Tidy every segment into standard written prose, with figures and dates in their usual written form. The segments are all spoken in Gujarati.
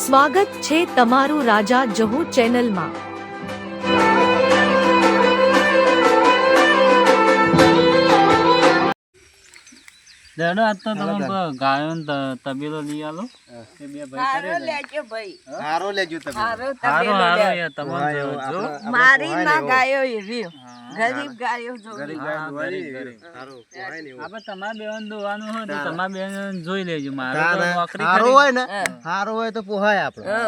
સ્વાગત છે તમારું રાજા જહુ ચેનલમાં। દેડો આજ તો તમે ગાયો ને તબેલો લઈ આલો એ બે ભાઈ કરે લેજો ભાઈ હારો લેજો તમે હારો હારો તબેલો હારો લે યાર તમને જેવો જો મારી ના ગાયો એવી ગરીબ ગાયો જો ગરીબ ગાય દોવારી હારો કોહાય ને આપણે તમાર બેન દોવાનું હોય તો તમાર બેન જોઈ લેજો મારે તો નોકરી હારો કરી હોય ને હારો હોય તો પોહાય આપણે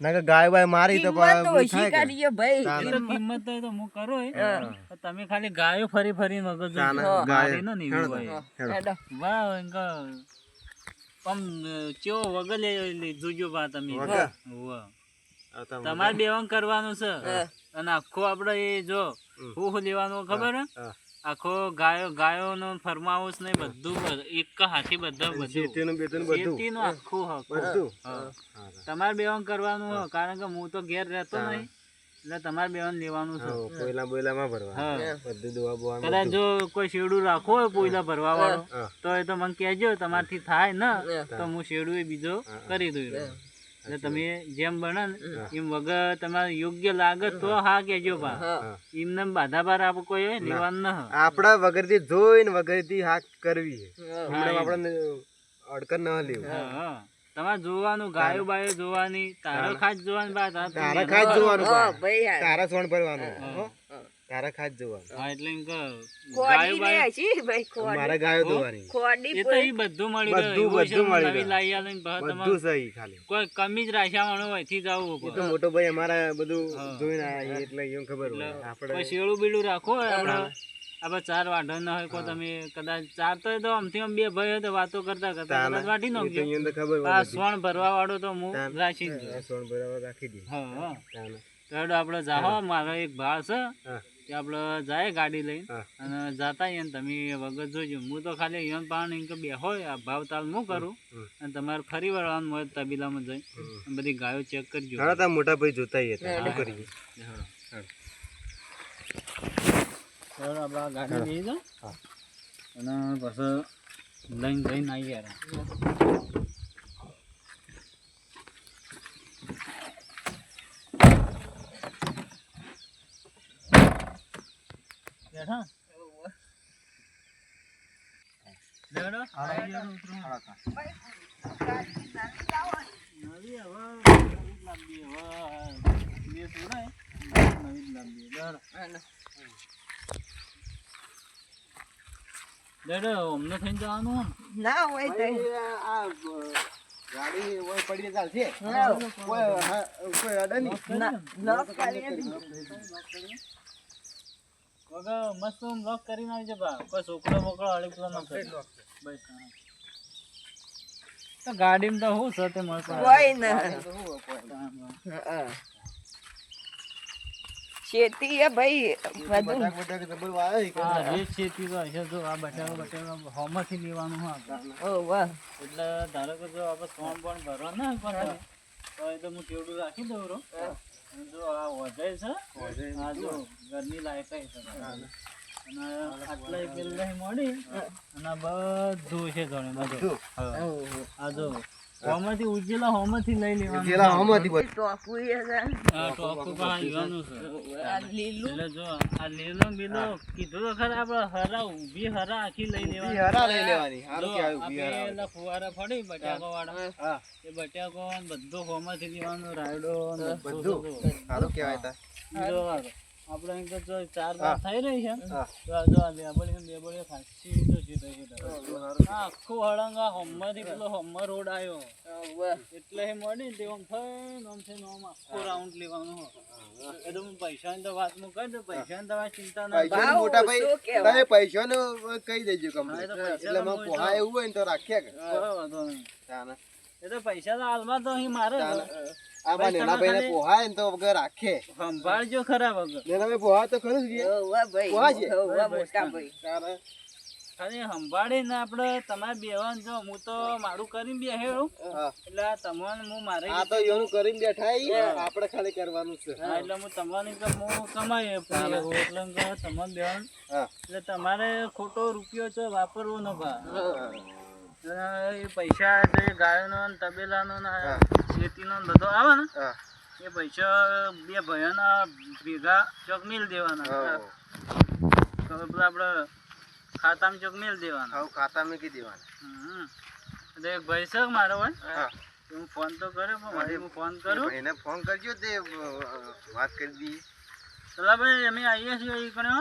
નકર ગાય બાય મારી તો કિંમત તો ઓછી કરીએ ભાઈ એ તો કિંમત તો હું કરો તો તમે ખાલી ગાયો ફરી ફરી મગજ ગાય નો નીવી હોય હેડો વાહ ઇનકા પમ ચેવો વગર લે જોજો બા તમે વાહ તમારે બેવાં કરવાનું છે અને આખો આપડે એ જો હું લેવાનું ખબર હે આખો ગાયો નો ફરમાવુસ ને બધું એક હાથી બધા બધું આખું તમારે બેવાં કરવાનું હોય કારણ કે હું તો ઘેર રહેતો નહીં એટલે તમારે બેવાં લેવાનું છે પોઈલા બોઈલા માં ભરવા બધું દોવા બોવા કદાચ જો કોઈ શેડું રાખો હોય પોઈલા ભરવા વાળો તો એ તો મને કહેજો તમારથી થાય ને તો હું શેડું એ બીજો કરી દઉં એટલે તમે જેમ બને ને એમ વગર તમારે યોગ્ય લાગે તો હા કેજો બા એમને બાધા બાર આપ કોઈ હોય લેવાનું ન આપડા વગર થી જોઈને વગર થી હાક કરવી હમણાં આપણે અડકન ન લેવું તમારે જોવાનું ગાયો બાયો જોવાની તારો ખાસ જોવાની બા તારા ખાસ જોવાનું ભાઈ તારા સોણ ભરવાનું તારા ખાસ જોવાનું હા એટલે એમ કે ખોડી લે છી ભાઈ ખોડી મારા ગાયો દોવાની ખોડી એ તો એ બધું મળી રહ્યું બધું મળી નવી લાવી આલે ને બધું સહી ખાલી કોઈ કમી જ રાખ્યા વાળો અહીંથી જવું એ તો મોટો ભાઈ અમારા બધું જોઈને આયા એટલે એમ ખબર હોય આપણે કોઈ શેડું બીડું રાખો આપણે ચાર વાઢો ના હોય કોઈ તમે કદાચ ચાર તો આમથી આમ બે ભાઈ હોય તો વાતો કરતા કરતા કદાચ વાટી નાખજો ખબર આ સોણ ભરવા વાળો તો હું રાખી જ સોણ ભરવા રાખી દે હા તો આપણે જાહો મારો એક ભાળ છે કે આપણે જાય ગાડી લઈને અને જાતા ને તમે વગર જોજો હું તો ખાલી યન પાણી કે બે હોય આ ભાવ તાલ હું કરું અને તમારે ફરી વળવાનું હોય તબીલામાં જઈ બધી ગાયો ચેક કરજો હા મોટા ભાઈ જોતા શું કરીએ આપડા ગાડી લઈ જાઓ અને પછી લઈને જઈને આવી યાર બેઠા અમને થઈને જવાનું ના હોય તો ગાડી ઓય પડી ચાલશે કોઈ અડે નહીં લોક કરી વગર મસ્ત લોક કરી નાખજે બા કોઈ છોકરો બોકરો અડકલો ન કરે બસ તો ગાડીમાં તો હું છે તે મળશે કોઈ ના ખેતી હે ભાઈ બધું ખેતી તો હશે જો આ બટાકા હોમાંથી લેવાનું હોય ઓ વાહ એટલે ધારો કે જો આપણે સોન પણ ભરવા ના પડે તો એ તો હું કેવડું રાખી દઉં રો જો આ વધે છે આ જો ઘરની લાયક છે અને આટલા પેલા મળી અને બધું છે જોડે બધું આ જો હોમાંથી ઉજેલા હોમાંથી લઈ લેવાનું ઉજેલા હોમાંથી ટોપુ હે આ ટોપુ પણ આવવાનું છે આ લીલું એટલે જો આ લીલો બીલો કીધું તો ખરા આપણે હરા ઊભી હરા આખી લઈ લેવાની હરા લઈ લેવાની હારું કે ઊભી હરા પેલા ફુવારા ફડી બટાકો વાળા એ બટાકો બધું હોમાંથી લેવાનું રાયડો બધું સારું કહેવાય તા જો આપણે અહીં જો ચાર વાર થઈ રહી છે તો જો આ લેબડી ખાસી તો જીતે આખો હળંગા હમમાંથી પેલો હમર રોડ આવ્યો એટલે એ મળી તે આમ થઈને આખો રાઉન્ડ લેવાનું હોય એ તો હું પૈસાની તો વાત હું કરી દઉં પૈસાની તો વાત ચિંતા ના પૈસા મોટા ભાઈ તમે પૈસાનો કહી દેજો કમ્પ્લીટ એટલે માં પોહા એવું હોય ને તો રાખ્યા કે વાંધો નહીં એ તો પૈસા તો હાલમાં તો અહીં મારે આ બા નેના ભાઈ ને પોહાય ને તો વગર રાખે સંભાળજો ખરા વગર નેના ભાઈ પોહા તો ખરું જ વાહ ભાઈ પોહા છે વાહ મોટા ભાઈ ખાલી સંભાળીને આપણે તમારે બેવાન જો હું તો મારું કરીને બેહેડું એટલે તમને હું મારે આ તો એનું કરીને બેઠા આપણે ખાલી કરવાનું છે એટલે હું તમને કે હું કમાઈ એટલે તમને બેવાન એટલે તમારે ખોટો રૂપિયો છે વાપરવો ન ભા એ પૈસા જે ગાયોનો ને તબેલાનો ને ખેતીનો ને બધો આવે ને એ પૈસા બે ભાઈઓના ભેગા ચોક મેલ દેવાના આપણે ખાતામાં ચોક મેલ દેવાના ખાતામાં કી દેવાના એટલે એક ભાઈ છે મારો હોય હું ફોન તો કર્યો પણ મારે હું ફોન કરું એને ફોન કરજો તે વાત કરી દઈએ. ચલા ભાઈ અમે આવીએ છીએ એ કણે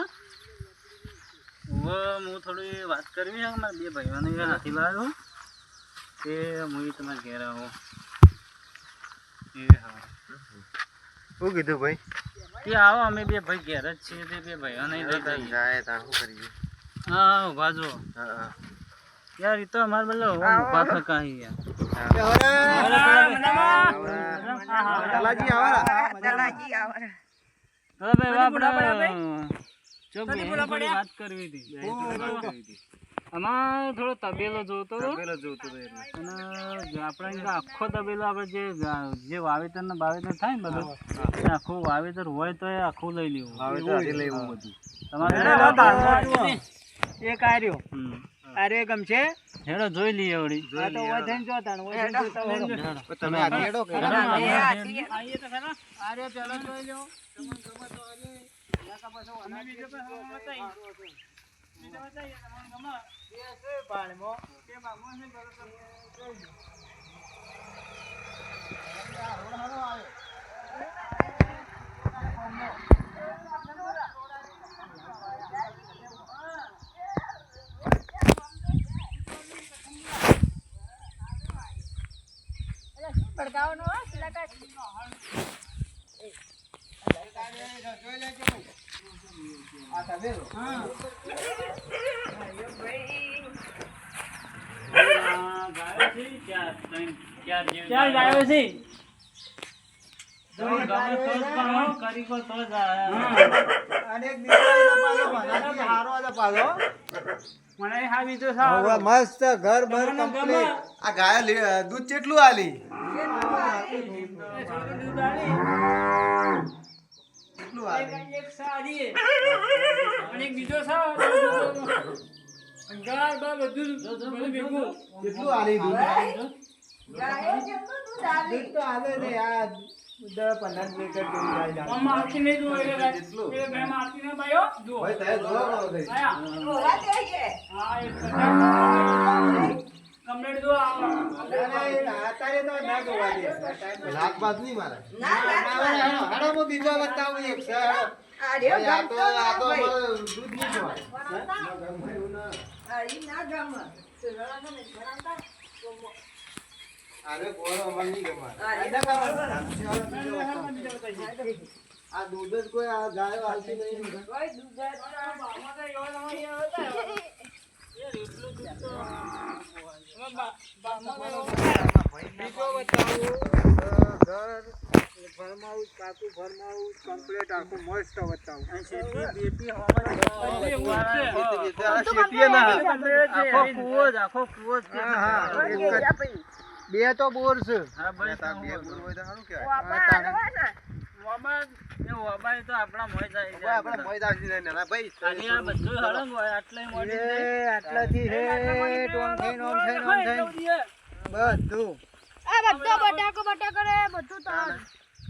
હું થોડી વાત કરવી છે મારા બે ભાઈઓને હાથી લાવ્યો તે હું તમારે ઘેર આવું એ હા શું કીધું ભાઈ? તે આવો અમે બે ભાઈ ઘેર જ છીએ તે બે ભાઈઓને લઈ જઈએ. જાય તા શું કરીએ? હા ઉભા જો હા યાર એ તો અમારે બોલો ઉભા થકા યાર દલાજી આવારા દલાજી આવે વાત કરવી હતી આમાં થોડો તબેલો જોતો હતો અને આપણે આખો તબેલો આપણે જે વાવેતર ને બાવેતર થાય ને બધું આખું વાવેતર હોય તો આખું લઈ લેવું બધું તમારે એ કાર્યો અરે ગમશે હેડો જોઈ લઈએ વળી તો ઓય થઈને જોતાણ ઓય થઈને જોતા હોડો. તમે આગળ હેડો કે આઈએ તો ખરા આરે પેલો જોઈ લ્યો તમને ગમે તો આરે યાકા પાછો અમે બીજો પાછો બતાઈ બીજો બતાઈ તમને ગમે એ છે પાણીમાં કે બામો છે બરો તો જોઈ લો પડકાવનો પેલા કાચ ચાર ગાયો છે ગમે તો જ પણ કરી કો તો જ અને એક દીકરાનો પાછો ભણાથી હારો આલે પાછો મને હા બીજો સારો મસ્ત ઘર ભર કમ્પ્લીટ. આ ગાય દૂધ કેટલું આલી? કેટલું આલી? એક સારી અને એક બીજો સારો ગાર બા બધું ભેગું કેટલું આલી દૂધ? ગાયો જેટલું દૂધ આલે દૂધ તો આલે ને આ 10-15 લીટર દૂધ આવી જાય. મમ્મા આખી નહીં દો એટલે બે મારતી ને ભાઈઓ દો ભાઈ તારે જોવા પડો ભાઈ. આયા ઓલા જોઈએ હા એક કમ્પ્લીટ દો અત્યારે તો ના જોવા દે. લાખ બાદ નહીં મારે. ના ના હાડો હું બીજો બતાવું એક છે હાડો. આર્યો ભાઈ આ તો ગમતો અમારે દૂધ નહીં જોવાય. આરી ના ગમ સુરળાને બનાવતા આરે બોલો અમારે નહીં ગમાય. આ દૂધ જ કોઈ આ ગાયો આલતી નહીં. કોઈ દૂધ બીજો બતાવું ઘર ફરમાવું કાકું ફરમાવું કમ્પ્લીટ આખું મસ્ત બતાવું. ખેતીએ ના આખો કૂવો જ હા, એક જ. બે તો બોર છે. હા ભાઈ બે બોર હોય તો સારું કહેવાય. વાબા તો આપણા મોય જાય હવે આપણે મોય દાખી જાય ને. ના ભાઈ ખાલી આ બધું હળંગ હોય આટલે મોડી એ આટલાથી હે ટોમ થઈને ઓમ થઈને ઓમ થઈને બધું.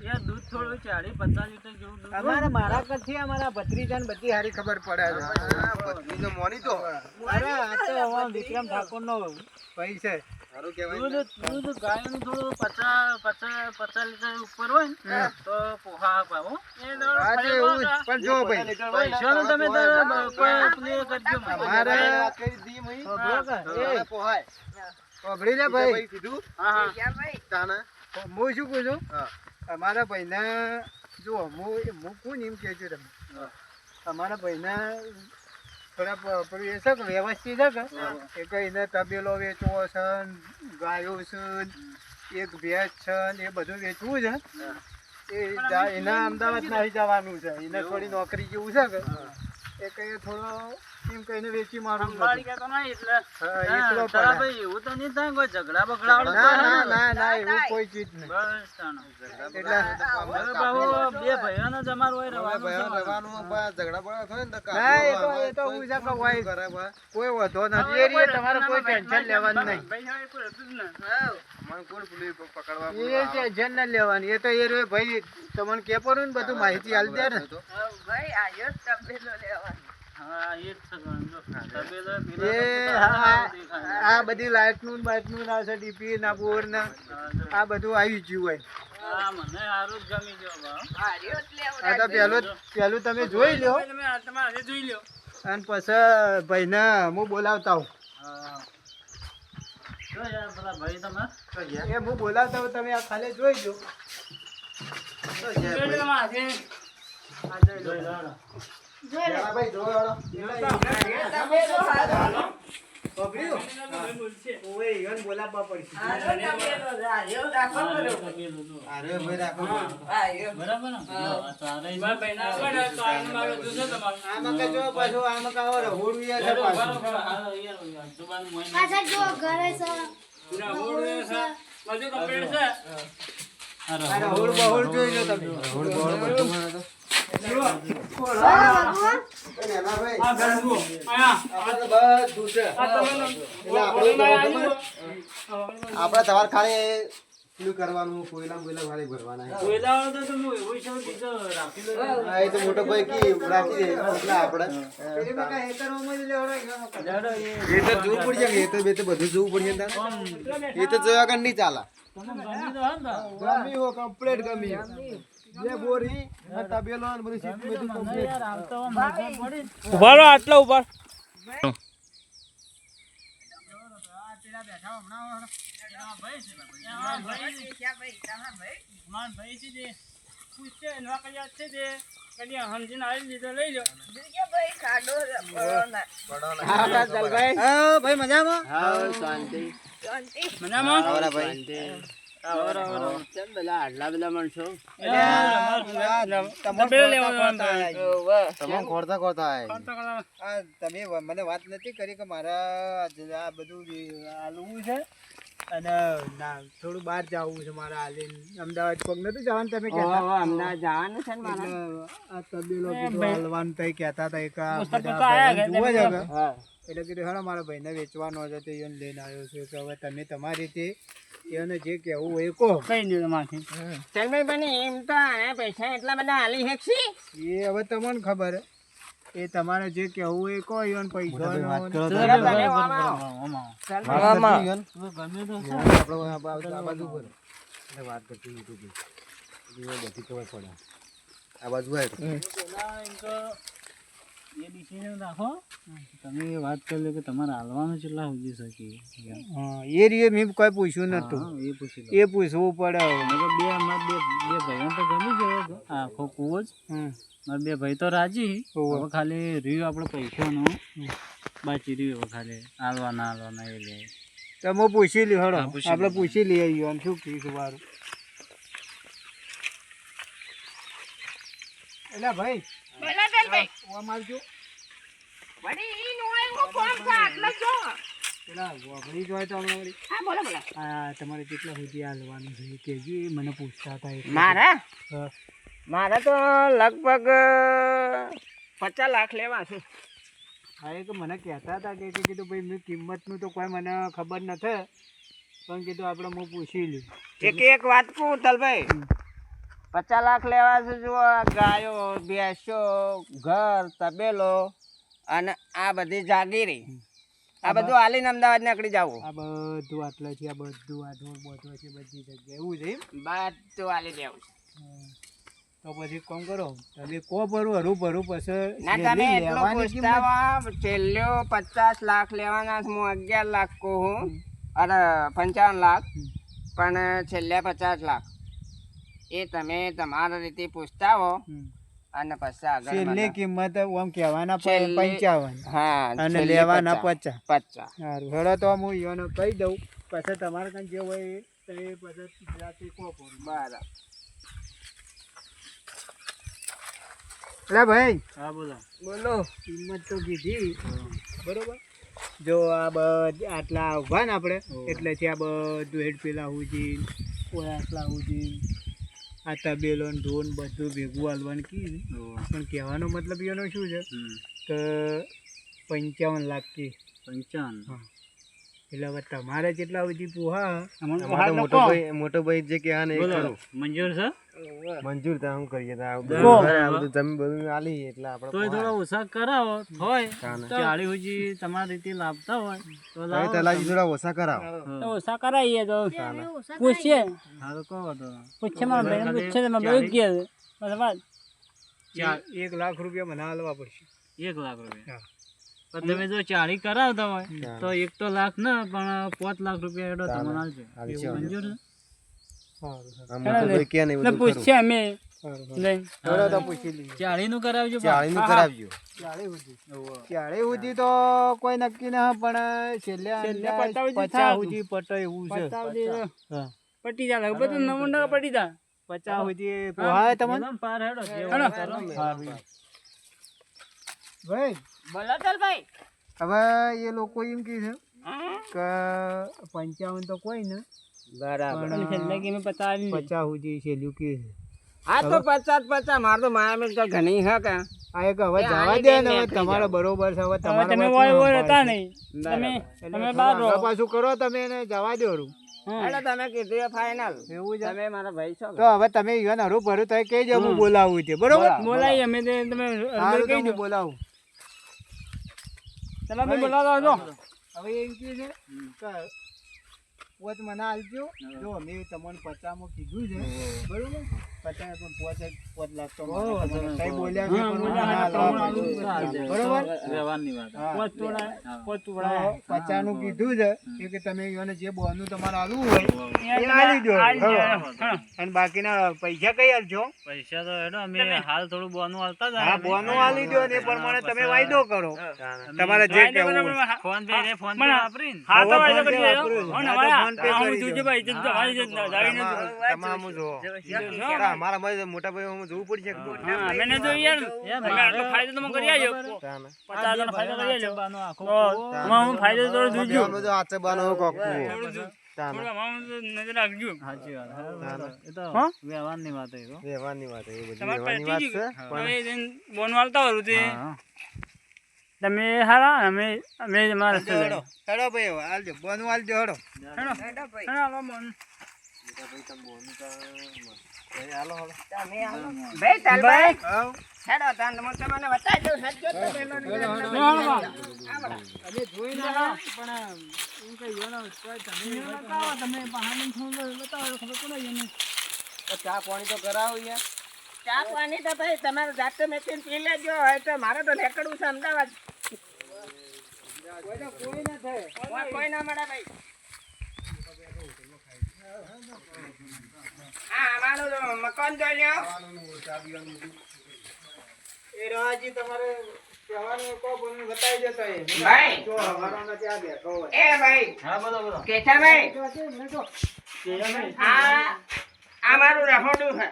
યાર દૂધ થોડું 40-50 લીટર જેવું દૂધ અમારા મારા કરથી અમારા ભત્રીજાને બધી સારી ખબર પડે છે. આ પત્નીનો મોની તો અરે આ તો હવે વિક્રમ ઠાકોરનો ભાઈ છે. સારું કહેવાય. દૂધ ગાયનું થોડું 50 લીટર ઉપર હોય ને તો પોહા પાવો આ તો એવું જ. પણ જો ભાઈ પૈસાનું તમે તો પેલું કરજો અમારે વાત કરી દી મઈ. એ પોહાય. પકડી લે ભાઈ. ભાઈ કીધું હા તાના. હું શું કહું છું હા. અમારા ભાઈને જુઓ હું કોણ એમ કહે છું તમે અમારા ભાઈને થોડા પેલું એ છે કે વ્યવસ્થિત છે કે એક એને તબેલો વેચવો છે ને ગાયો છે ને એક ભેંસ છે ને એ બધું વેચવું છે એના અમદાવાદ નહીં જવાનું છે એને થોડી નોકરી જેવું છે કે એ કઈ થોડો એમ કહીને વેચી મારું સંભાળી કહેતો નહીં એટલે હા, એકલો તારા પડે. ભાઈ એવું તો નહીં થાય કોઈ ઝઘડા બગડા વાળું ના તો ના નહીં. ના ના એવું કોઈ ચીજ નહીં બસ તાણો. એટલે હવે બાબુ બે ભાઈઓનો જ અમારું હોય રહેવાનું છે. ના એ તો હું છે કે હોય કોઈ વધો નથી એ રીતે તમારે કોઈ ટેન્શન લેવાનું નહીં ભાઈ હોય કોઈ હતું જ ને. એ ટેન્શન ના લેવાની એ તો એ રે ભાઈ તમને કે પડું ને બધું માહિતી આલી દે ને ભાઈ આયો તબેલો લેવા હા, એ જ છે ગણજો. તબેલો એ પેલા હા દેખાય. આ બધી લાઇટનું બાઇટનું ના છે ડીપી ના બોર ના આ બધું આવી ગયું હોય હા, મને સારું જ ગમી ગયો ભાવ. આર્યો જ આ તો પહેલું તમે જોઈ લો તમે આ તમારે આજે જોઈ લ્યો. અને પછી ભાઈને હું બોલાવતા હું હા. જો યાર પેલા ભાઈ તમારે એ હું બોલાવતા હું તમે આ ખાલી જોઈ લો જોઈ લો આજે. આ જોઈ લો. ભાઈ જોયો તબેલો હારો ઓવે ઈવન બોલાવવા પડશે હારો તબેલો આર્યો રાખો કરો આર્યો બરાબર ને? જો, આ તારે જ- આમાં કે જો પાછું આમાં કાવો રહોડું યાર છે પાછું હા, યાર, જુબાન મોય પાછા જો ઘરે છે બધું complete છે. આ રહોડ બહોડ જોઈ લો તમે અને એમાં ભાઈ આપણે બધું છે એટલે આપણે તમારે ખાલી પેલું કરવાનું કોયલા બોયલા ખાલી ભરવાના કોયલાવાળો તો તમે એવું છે બીજો રાખી લો. હા એ તો મોટો ભાઈ કી રાખી દે એટલે આપણે જાડો એ એ તો જોવું પડશે કે એ તો બે તો બધું જોવું પડશે તારે. એ તો જોયા કર નહીં ચાલે તમને ગમી તો હોય ને? ગમી હો કમ્પ્લીટ ગમી બે બોરી આ તબેલો ને બધું સીટ બધું મને કમ્પ્લીટ યાર આવતો આમ મજા પડી. ભાઈ ખાડો પડોના હા ભાઈ હા ભાઈ મજામાં હા શાંતિ મજામાં? આવરા ભાઈ તમે ખોરતા ખોરતા આ તમે મને વાત નથી કરી કે મારા આ બધું હાલવું છે અને ના થોડું બહાર જવું છે મારે હાલીને અમદાવાદ કોક નતું જવાનું તમે કહેતા અમદાવાદ જવાનું છે ને આ તબેલો કીધું હાલવાનું તઈ કહેતા હતા એક આ બધા ભાઈઓ જુએ છે કે. એટલે કીધું હેડો મારા ભાઈને વેચવાનો છે તો એને લઈને આવ્યો છું કે હવે તમે તમારી રીતે એને જે કહેવું હોય એ કહો કઈ નહીં તમારથી. એમ તો આને પૈસા એટલા બધા હાલી હેકશી એ હવે તમને ખબર હે. એ તમારે જે કહેવું હોય એ કહો એને પૈસા આમાં. ગમે તો છે. આ બાજુ પર વાત કરતી નતું બધી ખબર પડે આ બાજુ હોય પેલા એમ તો એ decision રાખો. તમે વાત કરી લો કે તમારે હાલવાનું કેટલા સુધી શકે. હા એ રીતે મેં કોઈ પૂછ્યું નતું હા, એ પૂછી લો. એ પૂછવું પડે હવે. નકર બે અમારે બે ભાઈઓ તો ગમી ગયો આખો કૂવો જ. હમ. મારા બે ભાઈ તો રાજી. હોવે. હવે ખાલી રહ્યું આપણે પૈસાનું બાકી રહ્યું હવે ખાલી હાલવાના એ લે. તો હું પૂછી લ્યો હળો હા, પૂછી આપણે લો. પૂછી લઈએ આમ શું કીધું મારું એટલે ભાઈ બોલા દલભાઈ ઓ મારજો વળી ઈ નોય કો ફોન કા આટલા જો પેલા વાપરી જોય તો હમણાં વળી. હા બોલો બોલો આ તમારે કેટલા સુધી હાલવાનું છે કેજો એ મને પૂછતા હતા એટલે. મારા હા. મારા તો લગભગ 50 લાખ લેવા છે હા એ તો મને કહેતા હતા કે કીધું ભાઈ મેં કિંમતનું તો કોઈ મને ખબર નથી પણ કીધું આપણે હું પૂછી લઉં એક વાત કહું તલભાઈ 50 લાખ લેવા છે જો આ ગાયો ભેંસો ઘર તબેલો અને આ બધી જાગીરી આ બધું હાલીને અમદાવાદ નીકળી જવું આ બધું આટલા છે આ બધું આ ધોળ બોધો છે બધી જગ્યાએ એવું છે એમ? બધું હાલી દેવું તો પછી કોમ કરો તમે કો ભરું ભરું પછી ના તમે લેલી એટલું લેવાની કિંમત. પૂછતા છેલ્લો 50 લાખ લેવાના છે, હું 11 લાખ કહું અરે 55 લાખ પણ છેલ્લે 50 લાખ એ તમે તમારા રીતે પૂછતા હો હમ. અને પછી આગળ છેલ્લી મને- કિંમત આમ કહેવાના છેલ્લી- 55 હા અને છેલ્લે લેવાના 50 50 સારું હેડો તો હું ઈયોને કહી દઉં પછી તમારે કાંઈ જે હોય એ પછી જાતે કહો પડે. બરાબર એટલે ભાઈ હા બોલો. બોલો. કિંમત તો કીધી બરોબર. જો આ આટલા ઉભા ને આપણે એટલે છે આ બધું હેડ પેલા હુજી ઓય આટલા હુજી આ તબેલો ને ઢોલ બધું ભેગું હાલવાનું કીધું. પણ કહેવાનો મતલબ એનો શું છે કે 55 લાખ કી 55. હા. એટલે હવે તમારે જેટલા સુધી પોહા અમારો મોટો ભાઈ જે કે આને બોલો. કરું મંજૂર છે? મંજૂર તો શું કરીએ તો આ કો. બધું જમીન બધું આલી એટલે આપણે તોય થોડા ઓછા કરાવો હોય ચાલે. તો 40 સુધી તમારી રીતે લાવતા હોય તો હવે લાવો. તલાજી થોડા ઓછા કરાવો. ઓછા કરાવીએ તો પૂછીએ હારું કહો તો. પૂછે મારા ભાઈને પૂછે તો મારા ભાઈ ગયા બરાબર. 1 લાખ રૂપિયા મને હાલવા પડશે. 1 લાખ રૂપિયા. હા. પણ તમે જો 40 કરાવતા હોય તો 1 તો લાખ ના પણ 5 લાખ રૂપિયા એડો તમને આલજો. હાલશે. એવું મંજૂર છે? આ મોટો ભાઈ કે ને એટલે બધું પૂછીએ અમે લઈને. થોડા તો પૂછી લઈએ. 40 નું કરાવજો. 40 નું કરાવજો. 40 સુધી તો કોઈ નક્કી ના પણ છેલ્લે છેલ્લે અંદાજ 50 સુધી 50 થાય. સુધી પટે એવું છે. પતાવી દે. હા. પટી જાય બધું 9 પટી જાય. 50 સુધી પોહાય તમને એકદમ પાર હેડો જેવું હેડો. કરો. ભાઈ બોલો ચાલ ભાઈ. હવે એ લોકો એમ કહે છે કે 55 તો કોઈ ને બરાબર. પણ છેલ્લે કે મેં પતાવી 50 સુધી છેલ્લું કહે છે. હા તો 50 મારે તો માયા તો ઘણી હે કે આ એક હવે જવા દે ને હવે તમારે બરોબર છે હવે હવે તમારે તમે વાત વોય ના હતા સંભાળશે. નહીં તમે એટલે તમે થોડા બહાર રહો. આગળ પાછું કરો તમે એને જવા દો રૂ. એટલે તમે કીધું ફાઇનલ. એવું છે તમે મારા ભાઈ છો તો હવે તમે ઈવન હરું ભરું તો કહી દો હું બોલાવું છે બરોબર બોલાવીએ અમે તે તમે સારું તો કહી હું દો. બોલાવું. તમે બી બોલાવો છો. હવે એમ કહે છે કે પોચ મને આલજો જો મેં તમને 50 માં કીધું છે બરોબર 50 પણ પોચ લાખ તો મને કઈ બોલ્યા છે પણ મને હાલવા પડશે. બરોબર વ્યવહારની વાત. હા. પોચ તોડા પોચ તો તોડા 50 નું કીધું છે એ કે તમે એને જે બોનું તમારે આલવું હોય એ એ આલી દો આલી દો. હા. અને બાકીના પૈસા કઈ આલજો પૈસા તો હેડો અમે હાલ થોડું બોનું આલતા હા જાય. બોનું આલી દો ને એ પ્રમાણે તમે વાયદો કરો તમારે જે કહેવું હોય. ફોન પે રે ફોન પે મને- વાપરીને હા તો હવે વાયદો ફોન પે કરી દેજો. વાપરું છું. હો ને હા, તો વાળા. ફોન પે હા, હું કરી જોજો દેજો. ભાઈ જજો વાળી જજો જાવીને જજો. તમામ જો મારા મોટા ભાઈ હું જોવું પડશે કે હા મેને જો યાર અમે આટલો ફાયદો તમે કરી આજો 50 નો ફાયદો કરી આજો બાનો આખો તો આમાં હું ફાયદો તો જોજો બધું હાથે બાનો કોક થોડું આમાં નજર રાખજો. સાચી વાત. એ તો હા? વ્યવહારની વાત છે. વ્યવહારની વાત એ બધી તમારે વ્યવહારની વાત છે તમે બોન વાળતા હોય તે હા. તમે હારા અમે અમે અમારા રસ્તે હેડો હેડો ભાઈ હવે આલજો બોનું આલજો હેડો હાલો બોન ભાઈ તાલભાઈ હા હેડો તાન હું તમને બતાવી દઉં સજ્જો તબેલો ને અમે જોઈ ના પણ એમ કઈ જોવાનો તમે બતાવો તમે બહાને બતાવો ખબર પડે એને ચા પાણી તો કરાવો યાર ચા પાણી તો ભાઈ તમારે જાતે મેચીને પી લેજો હવે તો મારે તો નીકળવું છે અમદાવાદ કોઈ ના થાય કોઈ ના મળે ભાઈ હા અમારું તો મકાન જોઈ લ્યો એ રાજી તમારે કહેવાનું કો બોલને બતાવી દેતો એ ભાઈ જો હવારાના ત્યાં બેઠો હોય એ ભાઈ હા બોલો બોલો. કેશાભાઈ આ આ મારું રહોડું છે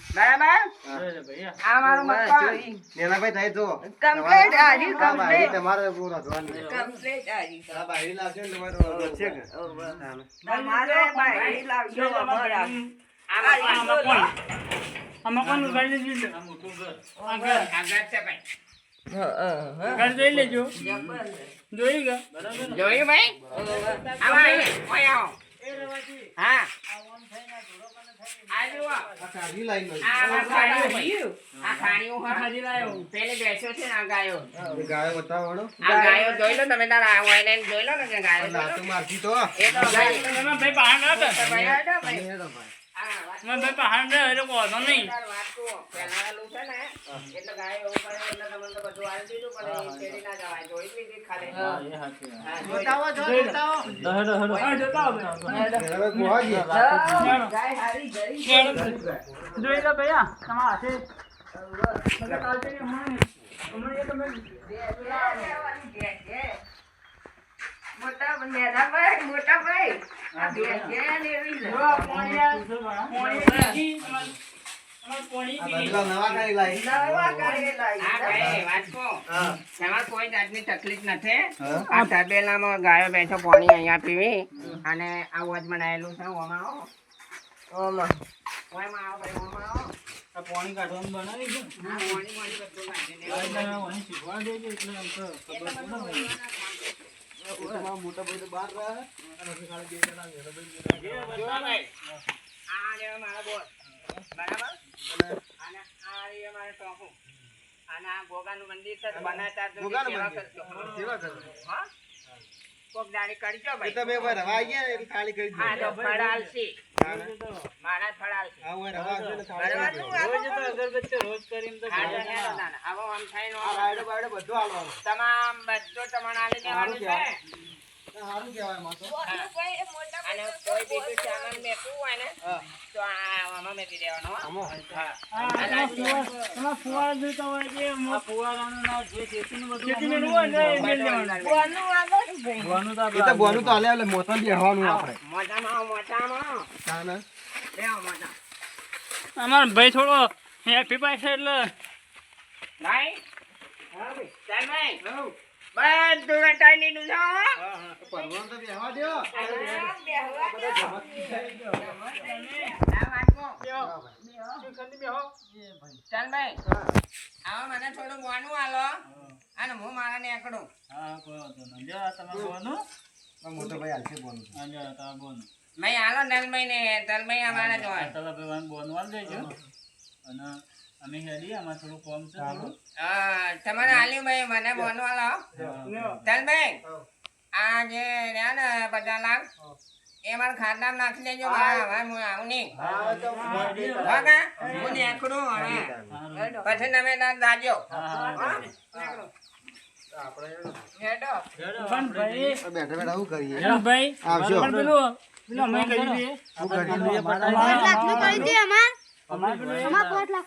બરાબર અરે ભૈયા. આ મારું મકાન નેનાભાઈ થાય જો કમ્પ્લીટ આજી આ બારી તમારે પૂરો થવાની કમ્પ્લીટ આજી આ બારી લાવશે ને તમારો છે કે તમારે ભાઈ લાવજો અમારા આમાં કોણ ગાડી લેજો આ મોટું ઘર. આગળ છે ભાઈ ગાડી જોઈ લેજો જોઈ ગયા જોયું ભાઈ આમાં ઓય આવો હા આ જુઓ આ સારી લાઈન આ ખાણીઓ આ ખાણીઓ હા ખાજી લાયો પેલે બેસ્યો છે ને આ ગાયો એ ગાયો બતાવવાનો આ ગાયો જોઈ લો તમે તારા આ વાઈને જોઈ લો ને કે ગાયો જોઈ લો. લાતો મારતી તો એ તો ભાઈ તમે ભાઈ બહાર ના હતા ભાઈ આડો ભાઈ હેડો ભાઈ હા વાત તમે ભાઈ બહાર ના એટલે વાંધો નહીં તાર વાત તો પહેલાનું છે ને એટલે ગાયો ઉપર એટલે તમને તો બધું આલી દીધું પણ એ છેડી ના જવાય જોઈ લીધી ખાલી હા, એ સાચી વાત. હા, જોતાવો જો જોતાવો તો હેડો હેડો. હા જોતા આવો નેનાભાઈ ગોહાજી ગાય હારી જરી જોઈ લો ભૈયા તમારા હાથે મને કાલતે ને હમણાં એ તમે મોટા ભાઈ મોટા ભાઈ આ બે છે ને એવી છે. જો પાણી પાણી અમારે પાણી આ પીવી. બધલા નવા કરી લાવી. હા ભાઈ વાંચો તમારે કોઈ જાતની તકલીફ નથી આ તબેલામાં ગાયો બેઠો પાણી અહીંયા પીવી અને આ વોચ બનાવેલું છે ઓમાં આવો ઓમાં ઓમાં આવો ભાઈ ઓમાં આવો આ પાણી કાઢવાનું બનાવી છે હા પાણી પાણી બધું કાઢી એટલે મને શીખવા દેજો એટલે આમ તો ખબર પડે ને. તમારા મોટા ભાઈ તો બહાર રહે અને પછી કાલે બે જણા ઘરે બેસી ગયા. જો ભાઈ આ રહ્યો મારો બોલ બરાબર અને આ રહ્યો મારો ટોપુ અને આ ગોગાનું મંદિર છે બનાવતા તો ગોગાનું સેવા મંદિર. કરજો સેવા કરો. હા કોક દાડી કરજો એ ભાઈ તો બે વાર રવા ગયા ને એટલે ખાલી કરી હા દો. તો ફળાલસી મારા ફળાલસી આ હોય રવા આવશે ને ખાલી બરાબર કરી દો. રોજ તો અગરબત્તી રોજ કરીને તો હા, ભાવે તો ના. ના, ના. આવો આમ થઈને આ રાયડો બાયડો બધું હાલવાનું. તમામ બધું તમને આલી દેવાનું છે સારું કહેવાય માં તો. અને કોઈ બીજું સામાન મેકવું હોય ને તો આ આમાં મેકી દેવાનો હો. આમાં. હા હા, તમારે ફુવારા જોઈતા હોય કે આ ફુવારાનું ના જે ખેતીનું બધું ખેતીને નું હોય ને એ મેળ દેવાનું. ભણવાનું તો એ તો બોનું તો હાલે એટલે મોટા બેહવાનું આપણે. મોટામાં આવો, મોટામાં આવો. ના ના. બેહો મોટા અમારો ભાઈ થોડો હેપી પાય છે એટલે ભાઈ ચાલ ભાઈ બધું વેટાઈ લીધું છે હો. પરવાનું તો બેહવા દ્યો. આ વાંચો. બેહો. ચાલ ભાઈ આવો મને થોડું બોનું આલો અને હું મારા નીકળું હા કોઈ વાંધો નહીં. જો આ તમારું બોનું આ મોટો ભાઈ હાલશે બોનું. આ જો આ તમારું બોનું. ભાઈ હાલો દલભાઈ ને દલભાઈ અમારે જ હોય આ તલા ભાઈ બોનું આલ દેજો અને અમે હેડી આમાં થોડું કોમ છે થોડું. તમારે આલ્યું ભાઈ મને બોનું આલો દલભાઈ આ જે રહ્યા ને 50 લાખ એ મારા ખાતામાં નાખી દેજો ભાઈ હવે હું આવું નહીં વાગા હું નીકળું હવે પછી તમે ત્યાં જાજો હેડો પણ ભાઈ આ બેઠા બેઠા શું કરીએ? ભાઈ આવજો. પણ પેલું અમે કરી દઈએ શું કરીએ? પેલા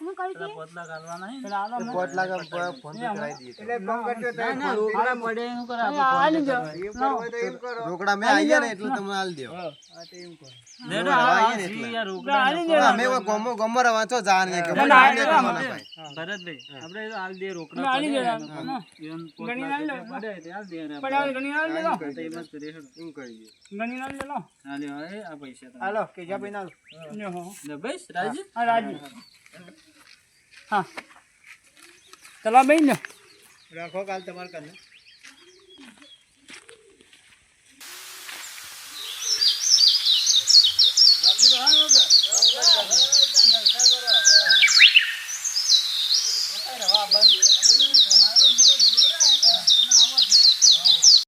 પોતલા કાઢવાના હે ને. પેલા આલો પોત લાગે ફોન પે કરાવી દઈએ. એટલે ફોન કરજો તો ના, રોકડા પડે એનું કરે આપણે આલી ફોન દો. પે એમ કરો હોય તો એમ કરો રોકડા મેં આવી ગયા ને એટલે તમને હાલ દો. હા તો એમ કરો દેડો આવા આ આવીએ ને સી એટલે. યાર રોકડા આલી ના દો. અમે કોઈ ગમો ગમો રવાંચો જાણ ને કે ના, મને ના, આને ના, કમાવાના ના, ભાઈ. ભરતભાઈ આપણે તો હાલ દે રોકડા આલી પડે દો. એનું કામ. ના. એમ પોતલા ગણી આલી દો. પડે તે હાલ દે રે પણ આપણે. હવે ઘણી આલી દો. તો એમ જ કરીએ હેડો. શું કરીએ? ઘણી આલી દો. હાલે હવે આ પૈસા તમે. હાલો કેજાભાઈ ના લ્યો, હો. લે બસ રાજી હા રાજી હા ચલો ભાઈ લ્યો રાખો કાલ તમારે કરને